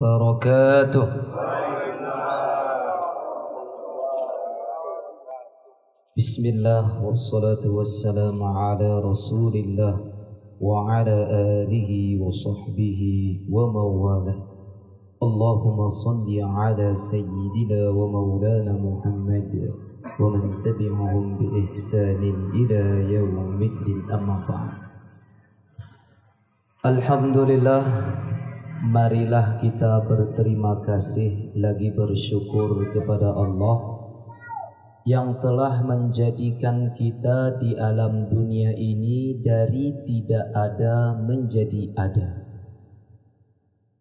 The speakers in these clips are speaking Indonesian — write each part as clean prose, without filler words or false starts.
wabarakatuh. Bismillah wassalatu wassalamu ala rasulillah wa ala alihi wa sahbihi wa mawalah. Allahumma salli ala sayyidina wa maulana Muhammad wa man tabi'ahum bi ihsanin ila yaumiddin, amma ba'd. Alhamdulillah, marilah kita berterima kasih lagi bersyukur kepada Allah yang telah menjadikan kita di alam dunia ini dari tidak ada menjadi ada.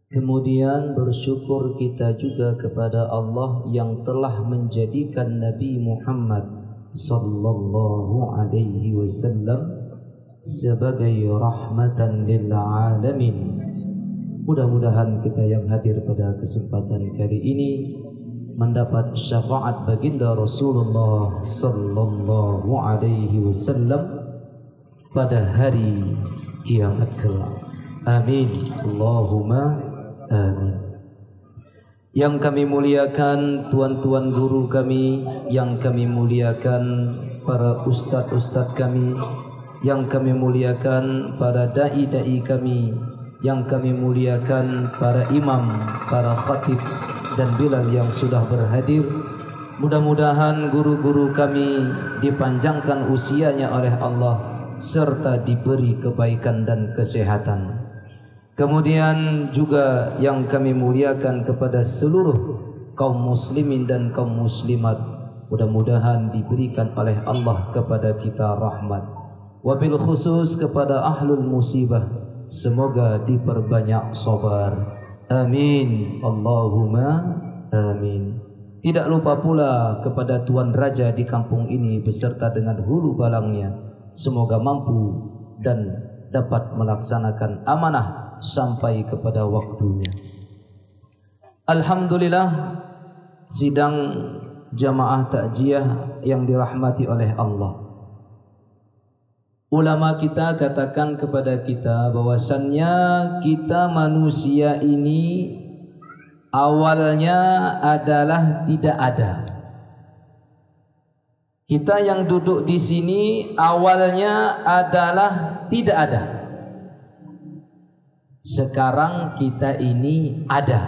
Kemudian bersyukur kita juga kepada Allah yang telah menjadikan Nabi Muhammad sallallahu alaihi wasallam sebagai rahmatan lil alamin. Mudah-mudahan kita yang hadir pada kesempatan kali ini mendapat syafaat baginda Rasulullah sallallahu alaihi wasallam pada hari kiamat kelak. Amin. Allahumma amin. Yang kami muliakan tuan-tuan guru kami, yang kami muliakan para ustadz-ustadz kami, yang kami muliakan para dai-dai kami, yang kami muliakan para imam, para khatib dan bilal yang sudah berhadir. Mudah-mudahan guru-guru kami dipanjangkan usianya oleh Allah serta diberi kebaikan dan kesehatan. Kemudian juga yang kami muliakan kepada seluruh kaum muslimin dan kaum muslimat, mudah-mudahan diberikan oleh Allah kepada kita rahmat. Wabil khusus kepada ahlul musibah, semoga diperbanyak sabar. Amin. Allahumma amin. Tidak lupa pula kepada Tuan Raja di kampung ini beserta dengan hulu balangnya, semoga mampu dan dapat melaksanakan amanah sampai kepada waktunya. Alhamdulillah, sidang jamaah takziah yang dirahmati oleh Allah. Ulama kita katakan kepada kita bahwasannya kita manusia ini awalnya adalah tidak ada. Kita yang duduk di sini awalnya adalah tidak ada. Sekarang kita ini ada.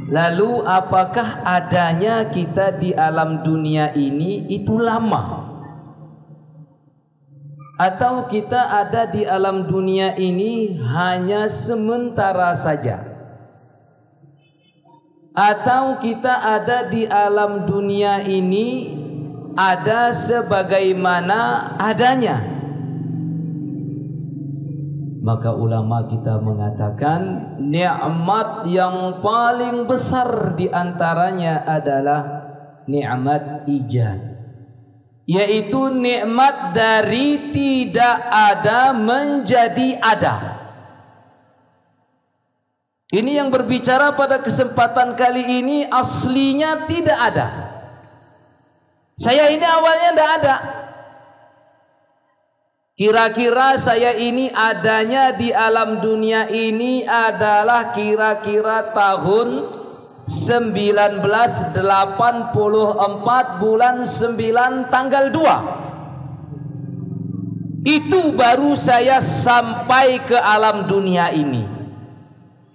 Lalu apakah adanya kita di alam dunia ini itu lama? Atau kita ada di alam dunia ini hanya sementara saja? Atau kita ada di alam dunia ini ada sebagaimana adanya? Maka ulama kita mengatakan nikmat yang paling besar di antaranya adalah nikmat ijad, yaitu nikmat dari tidak ada menjadi ada. Ini yang berbicara pada kesempatan kali ini aslinya tidak ada. Saya ini awalnya tidak ada. Kira-kira saya ini adanya di alam dunia ini adalah kira-kira tahun 1984 bulan 9 tanggal 2. Itu baru saya sampai ke alam dunia ini.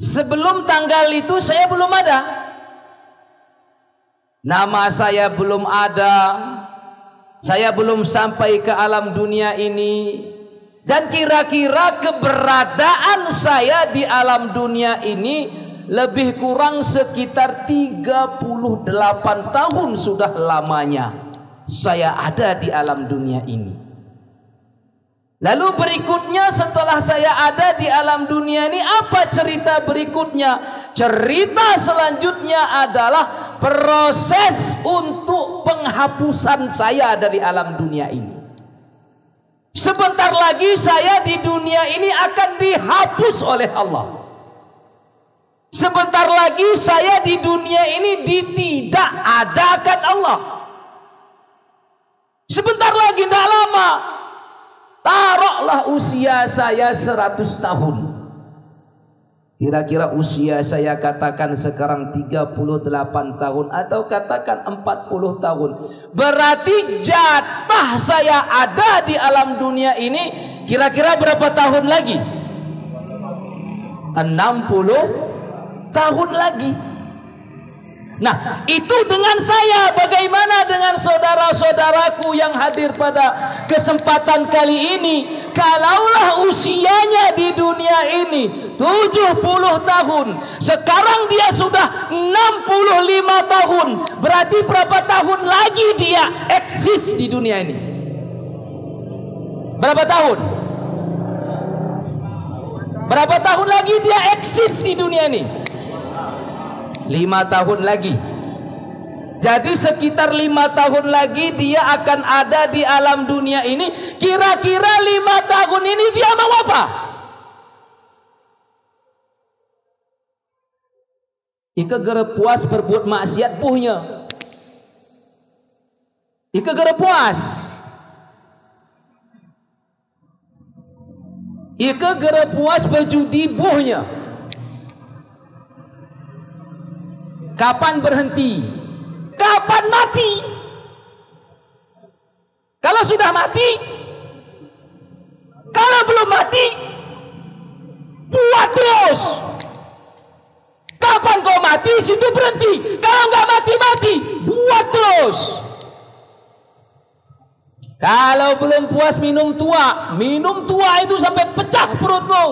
Sebelum tanggal itu saya belum ada. Nama saya belum ada. Saya belum sampai ke alam dunia ini. Dan kira-kira keberadaan saya di alam dunia ini lebih kurang sekitar 38 tahun sudah lamanya saya ada di alam dunia ini. Lalu berikutnya setelah saya ada di alam dunia ini, apa cerita berikutnya? Cerita selanjutnya adalah proses untuk penghapusan saya dari alam dunia ini. Sebentar lagi saya di dunia ini akan dihapus oleh Allah. Sebentar lagi saya di dunia ini ditidak adakan Allah. Sebentar lagi, tidak lama, taruhlah usia saya 100 tahun. Kira-kira usia saya katakan sekarang 38 tahun atau katakan 40 tahun. Berarti jatah saya ada di alam dunia ini kira-kira berapa tahun lagi? 60 tahun lagi. Nah, itu dengan saya. Bagaimana dengan saudara-saudaraku yang hadir pada kesempatan kali ini? Kalaulah usianya di dunia ini 70 tahun, sekarang dia sudah 65 tahun. Berarti berapa tahun lagi dia eksis di dunia ini? Berapa tahun? Berapa tahun lagi dia eksis di dunia ini? 5 tahun lagi. Jadi sekitar 5 tahun lagi dia akan ada di alam dunia ini. Kira-kira 5 tahun ini dia mau apa? Ika gara puas berbuat maksiat puhnya. Ika gara puas. Ika gara puas berjudi buhnya. Kapan berhenti? Kapan mati? Kalau sudah mati, kalau belum mati, buat terus. Kapan kau mati, situ berhenti. Kalau nggak mati-mati, buat terus. Kalau belum puas minum tua itu sampai pecah perutmu.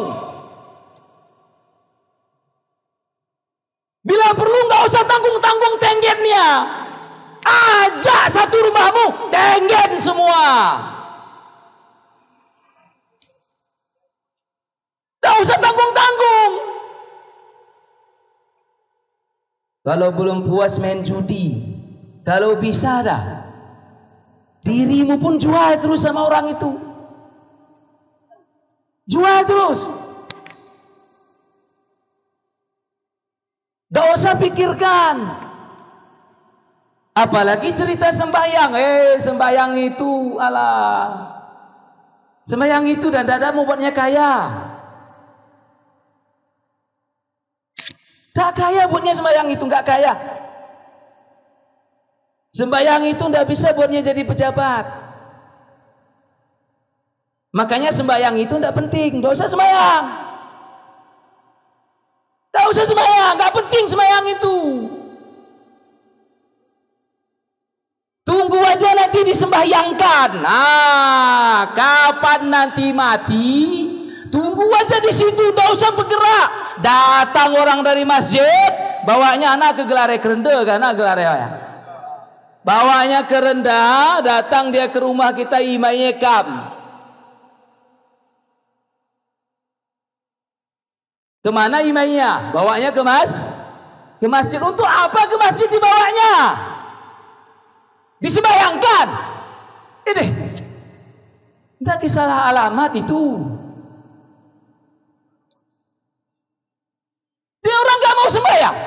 Bila perlu nggak usah tanggung-tanggung tenggennya. Ajak satu rumahmu, tenggen semua. Nggak usah tanggung-tanggung. Kalau belum puas main judi, kalau bisa dah, dirimu pun jual terus sama orang itu. Jual terus. Gak usah pikirkan. Apalagi cerita sembahyang. Sembahyang itu alah. Sembahyang itu dan dada membuatnya kaya. Tak kaya buatnya sembahyang itu, gak kaya. Sembahyang itu gak bisa buatnya jadi pejabat. Makanya sembahyang itu gak penting. Gak usah sembahyang. Gak usah sembahyang, gak penting sembahyang itu. Tunggu aja nanti disembahyangkan. Nah, kapan nanti mati, tunggu aja di situ, gak usah bergerak. Datang orang dari masjid, bawanya anak ke gelare kerenda, karena gelare ya. Bawanya kerenda, datang dia ke rumah kita imayekam. Kemana imamnya? Bawanya ke masjid. Untuk apa ke masjid dibawanya? Disembayangkan. Ini tidak salah alamat itu. Dia orang gak mau sembahyang.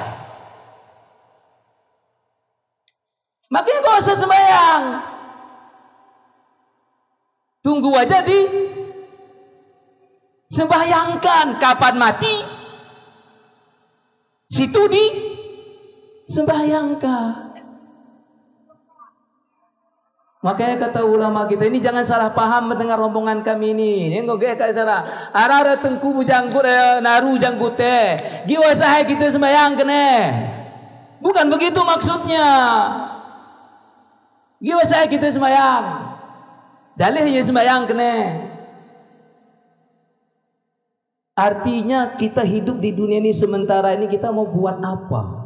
Makanya gak usah sembahyang. Tunggu aja di sembahyangkan. Kapan mati, situ di sembahyangkan. Makanya kata ulama kita ini jangan salah paham mendengar rombongan kami ini. Yang gak kayak salah. Ara tengku bujanggut naru janggut giwa sahai kita sembahyang kene. Bukan begitu maksudnya. Giwa sahai kita sembahyang. Dalih ya sembahyang kene. Artinya kita hidup di dunia ini sementara ini kita mau buat apa?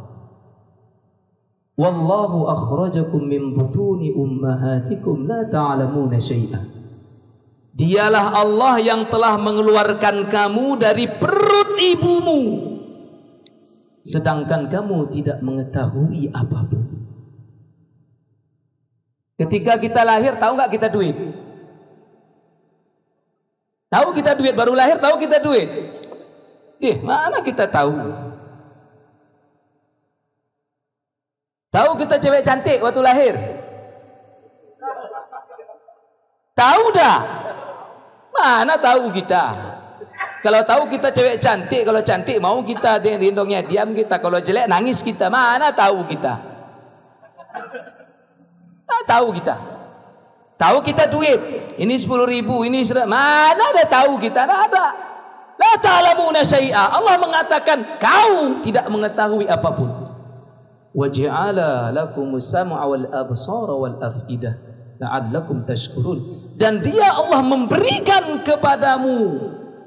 Wallahu akhrajakum min butuni ummahatikum la ta'lamuna syai'an. Dialah Allah yang telah mengeluarkan kamu dari perut ibumu, sedangkan kamu tidak mengetahui apapun. Ketika kita lahir, tahu nggak kita duit? Tahu kita duit, baru lahir tahu kita duit. Mana kita tahu? Tahu kita cewek cantik waktu lahir? Tahu dah? Mana tahu kita? Kalau tahu kita cewek cantik, kalau cantik mau kita gendongnya, diam kita. Kalau jelek nangis kita. Mana tahu kita? Tahu kita. Tahu kita duit. Ini 10.000, ini 100. Mana ada tahu kita? Tidak ada. La ta'lamuna syai'a. Allah mengatakan kau tidak mengetahui apapun. Wa ja'ala lakumus sam'a wal absara wal af'idah la'allakum tashkurun. Dan dia Allah memberikan kepadamu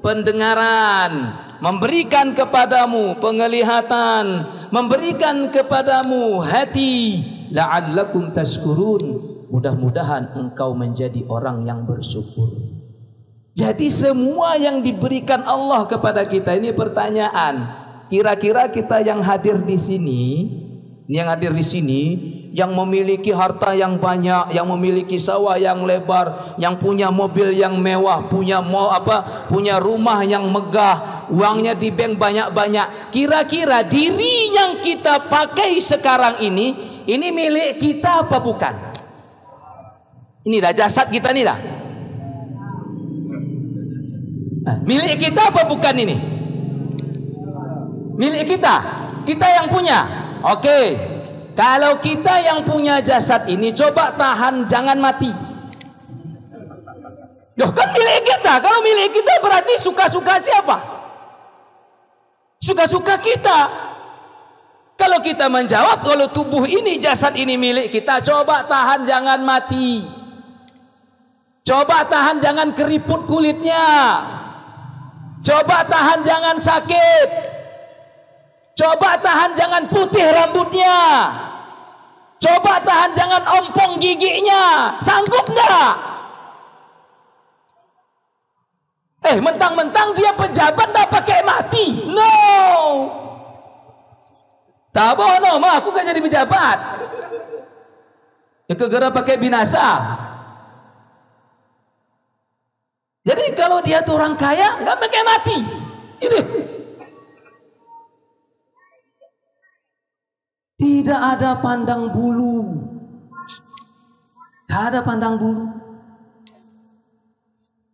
pendengaran, memberikan kepadamu penglihatan, memberikan kepadamu hati, la'allakum tashkurun, mudah-mudahan engkau menjadi orang yang bersyukur. Jadi semua yang diberikan Allah kepada kita ini pertanyaan, kira-kira kita yang hadir di sini, yang memiliki harta yang banyak, yang memiliki sawah yang lebar, yang punya mobil yang mewah, punya rumah yang megah, uangnya di bank banyak-banyak. Kira-kira diri yang kita pakai sekarang ini milik kita apa bukan? Ini dah jasad kita nih dah. Milik kita apa bukan ini? Milik kita. Kita yang punya. Oke, kalau kita yang punya jasad ini, coba tahan, jangan mati. Loh, kan milik kita. Kalau milik kita berarti suka-suka siapa? Suka-suka kita. Kalau kita menjawab, kalau tubuh ini, jasad ini milik kita, coba tahan, jangan mati. Coba tahan, jangan keriput kulitnya. Coba tahan, jangan sakit. Coba tahan, jangan putih rambutnya. Coba tahan, jangan ompong giginya. Sanggup enggak? Mentang-mentang dia pejabat dah pakai mati. No. Tak boleh, no, aku kan jadi pejabat. Ya kegera pakai binasa. Jadi kalau dia tuh orang kaya, enggak pakai mati. Ini. Tidak ada pandang bulu. Tidak ada pandang bulu.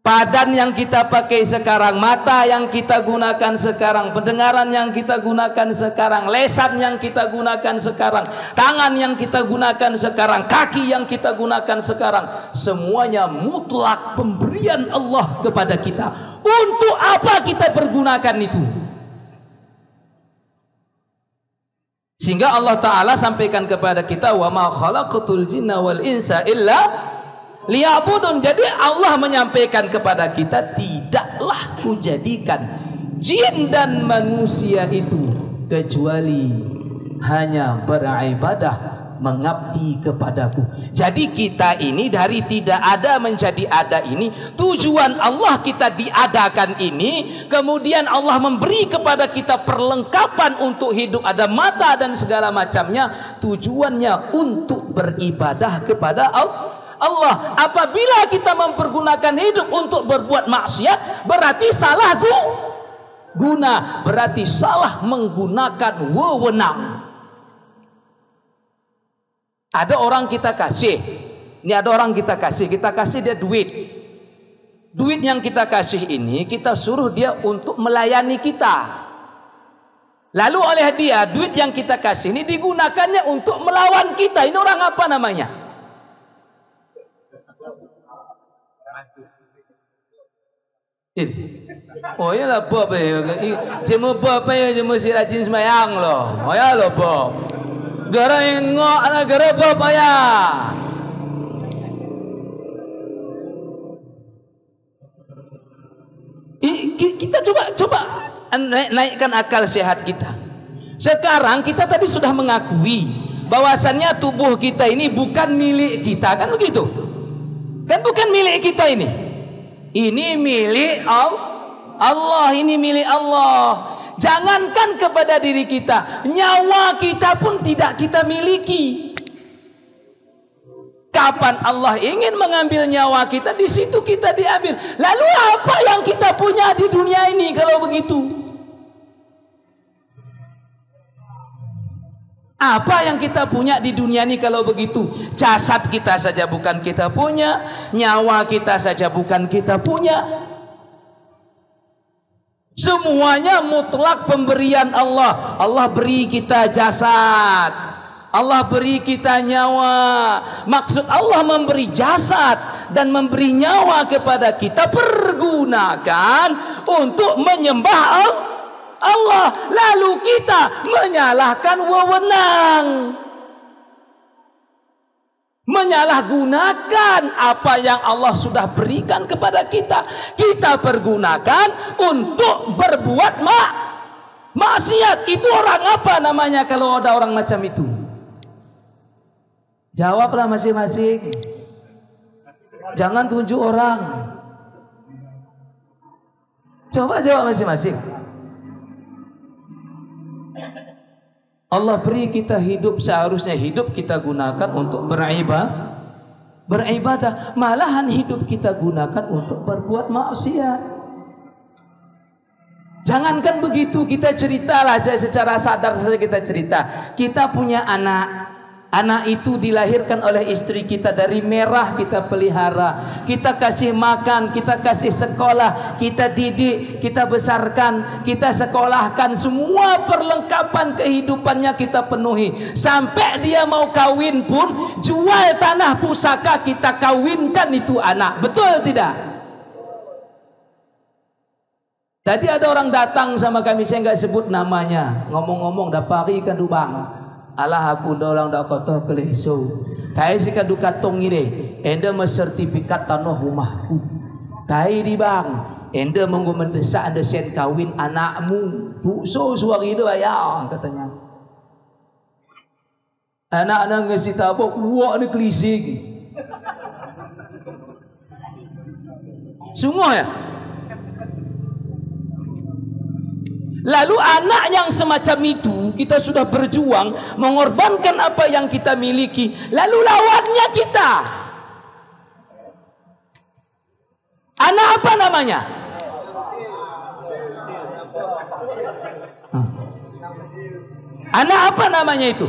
Badan yang kita pakai sekarang, mata yang kita gunakan sekarang, pendengaran yang kita gunakan sekarang, lesan yang kita gunakan sekarang, tangan yang kita gunakan sekarang, kaki yang kita gunakan sekarang, semuanya mutlak pemberian Allah kepada kita. Untuk apa kita pergunakan itu? Sehingga Allah Ta'ala sampaikan kepada kita, wa ma khalaqatul jinna wal insa illa liya'budun. Jadi Allah menyampaikan kepada kita, tidaklah kujadikan jin dan manusia itu kecuali hanya beribadah, mengabdi kepadaku. Jadi kita ini dari tidak ada menjadi ada ini, tujuan Allah kita diadakan ini, kemudian Allah memberi kepada kita perlengkapan untuk hidup, ada mata dan segala macamnya, tujuannya untuk beribadah kepada Allah. Apabila kita mempergunakan hidup untuk berbuat maksiat, berarti salah guna, berarti salah menggunakan wewenang. Ada orang kita kasih, kita kasih dia duit. Duit yang kita kasih ini, kita suruh dia untuk melayani kita. Lalu oleh dia, duit yang kita kasih ini digunakannya untuk melawan kita. Ini orang apa namanya? Oh ya lah Bob, cuma Bob ya, cuma si rajin semayang loh. Oh ya loh Bob. Gara ngok ana gara Bob ya. Kita coba naikkan akal sehat kita. Sekarang kita tadi sudah mengakui bahwasannya tubuh kita ini bukan milik kita, kan begitu? Kan bukan milik kita ini. Ini milik Allah, ini milik Allah. Jangankan kepada diri kita, nyawa kita pun tidak kita miliki. Kapan Allah ingin mengambil nyawa kita, di situ kita diambil. Lalu apa yang kita punya di dunia ini kalau begitu? Apa yang kita punya di dunia ini kalau begitu? Jasad kita saja bukan kita punya, nyawa kita saja bukan kita punya. Semuanya mutlak pemberian Allah. Allah beri kita jasad, Allah beri kita nyawa. Maksud Allah memberi jasad dan memberi nyawa kepada kita, pergunakan untuk menyembah Allah. Lalu kita menyalahkan wewenang, menyalahgunakan apa yang Allah sudah berikan kepada kita. Kita pergunakan untuk berbuat maksiat. Itu orang apa namanya kalau ada orang macam itu? Jawablah masing-masing. Jangan tunjuk orang. Coba jawab masing-masing. Allah beri kita hidup, seharusnya hidup kita gunakan untuk beribadah. Malahan hidup kita gunakan untuk berbuat maksiat. Jangankan begitu, kita ceritalah secara sadar saja, kita cerita. Kita punya anak. Anak itu dilahirkan oleh istri kita, dari merah kita pelihara, kita kasih makan, kita kasih sekolah, kita didik, kita besarkan, kita sekolahkan, semua perlengkapan kehidupannya kita penuhi. Sampai dia mau kawin pun, jual tanah pusaka kita kawinkan itu anak. Betul tidak? Tadi ada orang datang sama kami, saya nggak sebut namanya, ngomong-ngomong dah pari kan dubang. Alah aku orang dah kata keleso. Kai si kadu katong ini, enda sertifikat tanah rumahku. Kai di bang, enda menggo mendesak ada sen kawin anakmu. Tu so suari itu ayah katanya. Anak-anak ngasi tabok, wak ni kelisik. Semua ya. Lalu anak yang semacam itu, kita sudah berjuang mengorbankan apa yang kita miliki, lalu lawannya kita. Anak apa namanya? Anak apa namanya itu?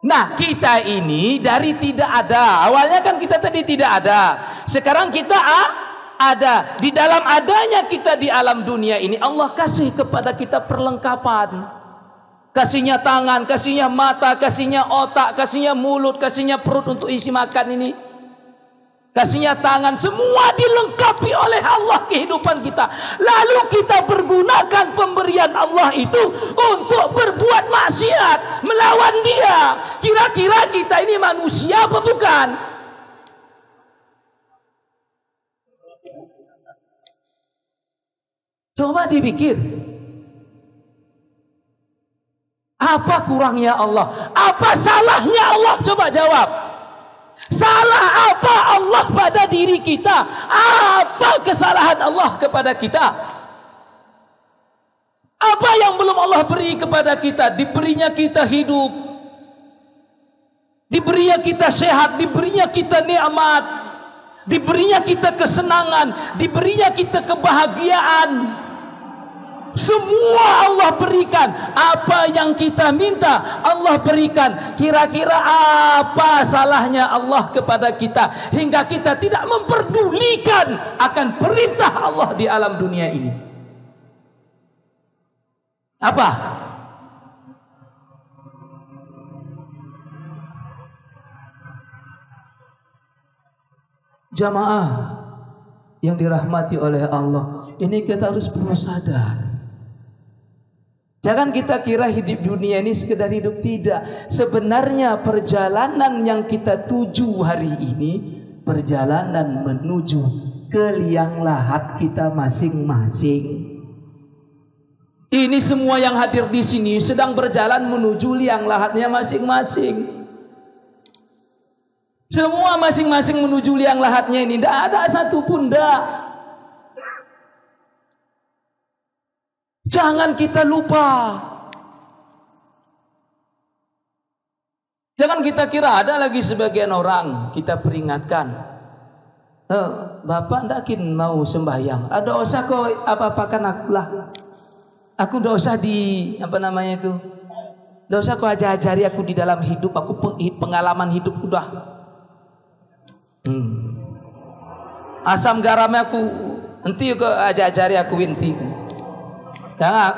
Nah, kita ini dari tidak ada. Awalnya kan kita tadi tidak ada. Sekarang kita ada. Di dalam adanya kita di alam dunia ini, Allah kasih kepada kita perlengkapan. Kasihnya tangan, kasihnya mata, kasihnya otak, kasihnya mulut, kasihnya perut untuk isi makan ini. Kasihnya tangan, semua dilengkapi oleh Allah kehidupan kita. Lalu kita pergunakan pemberian Allah itu untuk berbuat maksiat, melawan Dia. Kira-kira kita ini manusia apa bukan? Coba dipikir. Apa kurangnya Allah? Apa salahnya Allah? Coba jawab. Salah apa Allah pada diri kita? Apa kesalahan Allah kepada kita? Apa yang belum Allah beri kepada kita? Diberinya kita hidup, diberinya kita sehat, diberinya kita nikmat, diberinya kita kesenangan, diberinya kita kebahagiaan. Semua Allah berikan. Apa yang kita minta Allah berikan. Kira-kira apa salahnya Allah kepada kita hingga kita tidak memperdulikan akan perintah Allah di alam dunia ini? Apa? Jamaah yang dirahmati oleh Allah, ini kita harus perlu sadar. Jangan kita kira hidup dunia ini sekedar hidup. Tidak. Sebenarnya perjalanan yang kita tuju hari ini, perjalanan menuju ke liang lahat kita masing-masing. Ini semua yang hadir di sini sedang berjalan menuju liang lahatnya masing-masing. Semua masing-masing menuju liang lahatnya ini. Tidak ada satu pun tidak. Jangan kita lupa. Jangan kita kira ada lagi sebagian orang kita peringatkan. Bapak ndakin mau sembahyang. Ada usah kau apa-apakan aku lah. Aku ndak usah di apa namanya itu. Ndak usah kau ajari aku di dalam hidup. Aku pengalaman hidupku dah. Asam garamnya aku enti ke ajari aku inti. Jangan.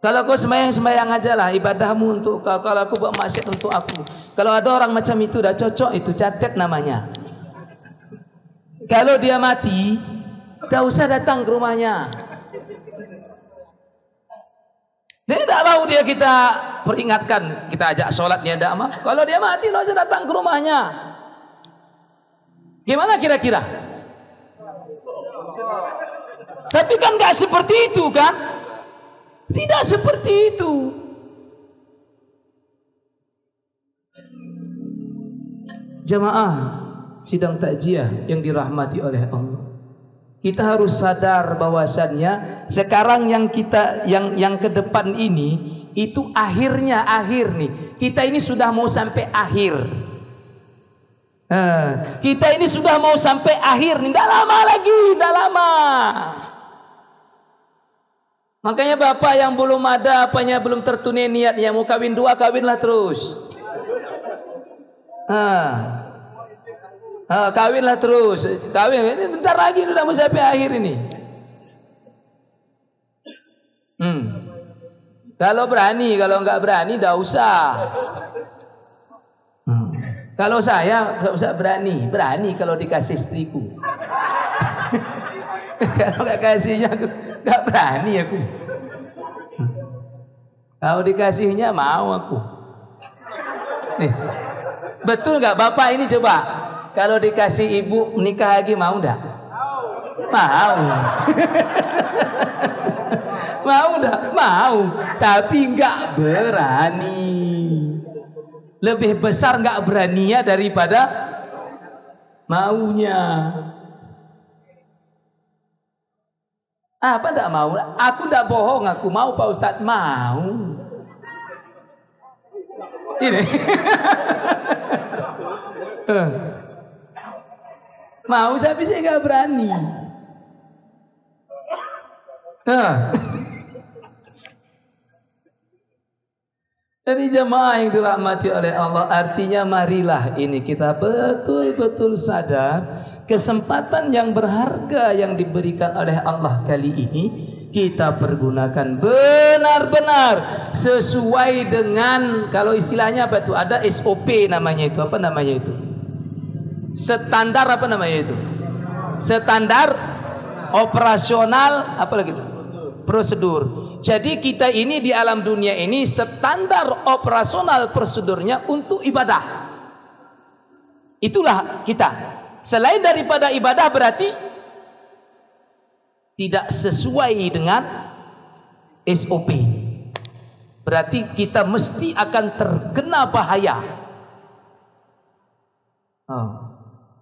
Kalau kau sembahyang aja lah, ibadahmu untuk kau. Kalau aku buat maksiat untuk aku. Kalau ada orang macam itu dah cocok, itu catat namanya. Kalau dia mati, tak usah datang ke rumahnya. Dia tidak mau dia kita peringatkan, kita ajak sholat dia tidak mau. Kalau dia mati, tak usah datang ke rumahnya. Gimana kira-kira? Tapi kan nggak seperti itu kan? Tidak seperti itu. Jamaah sidang takziah yang dirahmati oleh Allah. Kita harus sadar bahwasannya sekarang yang kita yang ke depan ini itu akhirnya akhir nih. Kita ini sudah mau sampai akhir. Kita ini sudah mau sampai akhir nih. Tidak lama lagi, tidak lama. Makanya bapak yang belum ada, apanya belum tertunai niatnya mau kawin dua, kawinlah terus. Kawinlah terus. Kawin ini bentar lagi sudah mau sampai akhir ini. Kalau berani, kalau enggak berani dah usah. Kalau saya enggak usah berani, berani kalau dikasih istriku. Kalau enggak kasihnya enggak berani aku. Kalau dikasihnya mau aku. Betul enggak bapak ini coba? Kalau dikasih ibu menikah lagi mau enggak? Mau. Mau enggak? Mau. Tapi enggak berani. Lebih besar enggak beraninya daripada maunya. Apa enggak mau? Aku enggak bohong, aku mau Pak Ustadz, mau. Ini. Mau tapi saya enggak berani. Jadi jemaah yang dirahmati oleh Allah, artinya marilah ini kita betul-betul sadar kesempatan yang berharga yang diberikan oleh Allah kali ini kita pergunakan benar-benar sesuai dengan, kalau istilahnya apa itu, ada SOP namanya itu, apa namanya itu, standar, apa namanya itu, standar operasional, apa lagi itu, prosedur. Jadi kita ini di alam dunia ini standar operasional prosedurnya untuk ibadah. Itulah kita. Selain daripada ibadah berarti tidak sesuai dengan SOP. Berarti kita mesti akan terkena bahaya.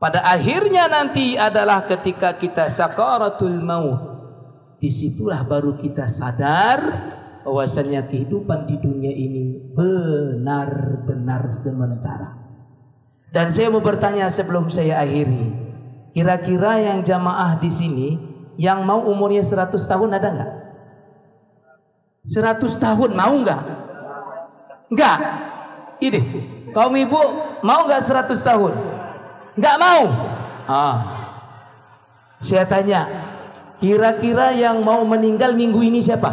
Pada akhirnya nanti adalah ketika kita sakaratul maut. Disitulah baru kita sadar bahwasannya kehidupan di dunia ini benar-benar sementara. Dan saya mau bertanya sebelum saya akhiri, kira-kira yang jamaah di sini yang mau umurnya 100 tahun ada nggak? 100 tahun mau nggak? Nggak. Ini kaum ibu mau nggak 100 tahun? Nggak mau. Saya tanya, kira-kira yang mau meninggal minggu ini siapa?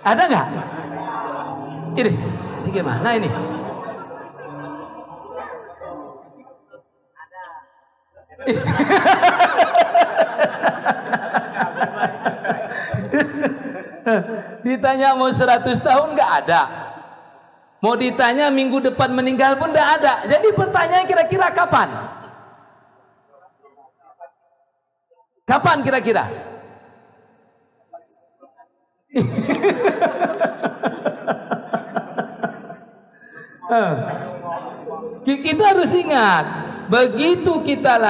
Ada nggak? Ini gimana ini? Ditanya mau 100 tahun nggak ada. Mau ditanya minggu depan meninggal pun nggak ada. Jadi pertanyaan kira-kira kapan? Kapan kira-kira? Kita harus ingat, begitu kita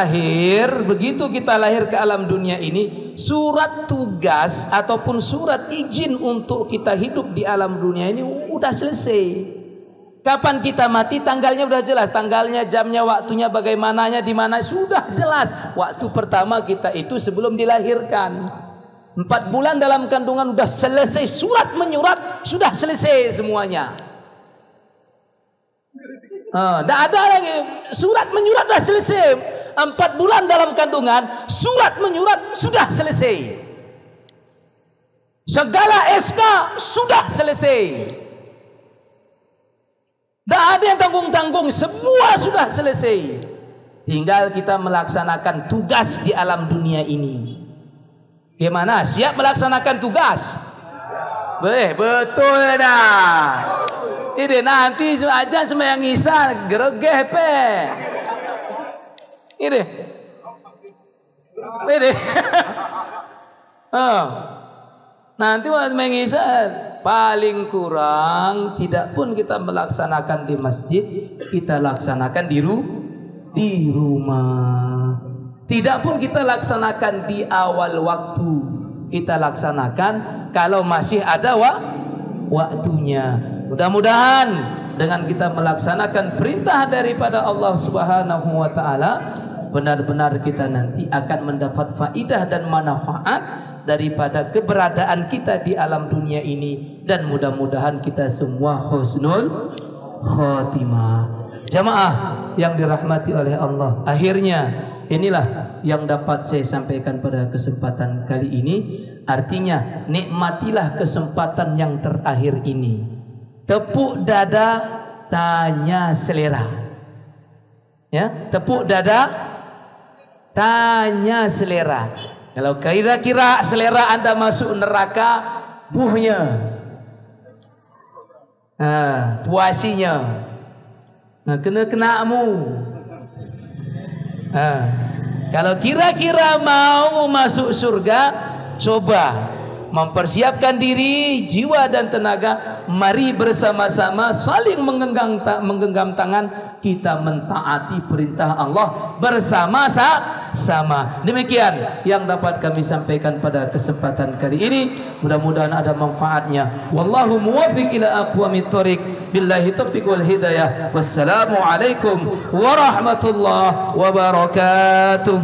lahir ke alam dunia ini, surat tugas ataupun surat izin untuk kita hidup di alam dunia ini udah selesai. Kapan kita mati, tanggalnya udah jelas, tanggalnya, jamnya, waktunya, bagaimananya, di mana sudah jelas. Waktu pertama kita itu sebelum dilahirkan. 4 bulan dalam kandungan udah selesai, surat menyurat sudah selesai semuanya. Tidak ada lagi surat menyurat dah selesai. 4 bulan dalam kandungan, surat menyurat sudah selesai. Segala SK sudah selesai. Tidak ada yang tanggung-tanggung, semua sudah selesai. Tinggal kita melaksanakan tugas di alam dunia ini. Gimana? Siap melaksanakan tugas? Betul dah. Ini nanti ajan sembahyang isya geregeh pe. Ini. Nanti sembahyang isya paling kurang tidak pun kita melaksanakan di masjid, kita laksanakan di rumah. Tidak pun kita laksanakan di awal waktu, kita laksanakan kalau masih ada waktunya. Mudah-mudahan dengan kita melaksanakan perintah daripada Allah Subhanahu wa taala, benar-benar kita nanti akan mendapat faidah dan manfaat daripada keberadaan kita di alam dunia ini, dan mudah-mudahan kita semua husnul khotimah. Jamaah yang dirahmati oleh Allah, akhirnya inilah yang dapat saya sampaikan pada kesempatan kali ini. Artinya nikmatilah kesempatan yang terakhir ini. Tepuk dada, tanya selera. Ya, tepuk dada, tanya selera. Kalau kira-kira selera Anda masuk neraka, buhnya, puasinya, kena-kenamu. Kalau kira-kira mau masuk surga, coba mempersiapkan diri, jiwa dan tenaga. Mari bersama-sama saling menggenggam tangan, kita mentaati perintah Allah bersama-sama. Demikian yang dapat kami sampaikan pada kesempatan kali ini. Mudah-mudahan ada manfaatnya. Wallahu muwaffiq ila aqwamit thoriq. Billahi taufiq wal hidayah. Wassalamu alaikum warahmatullahi wabarakatuh.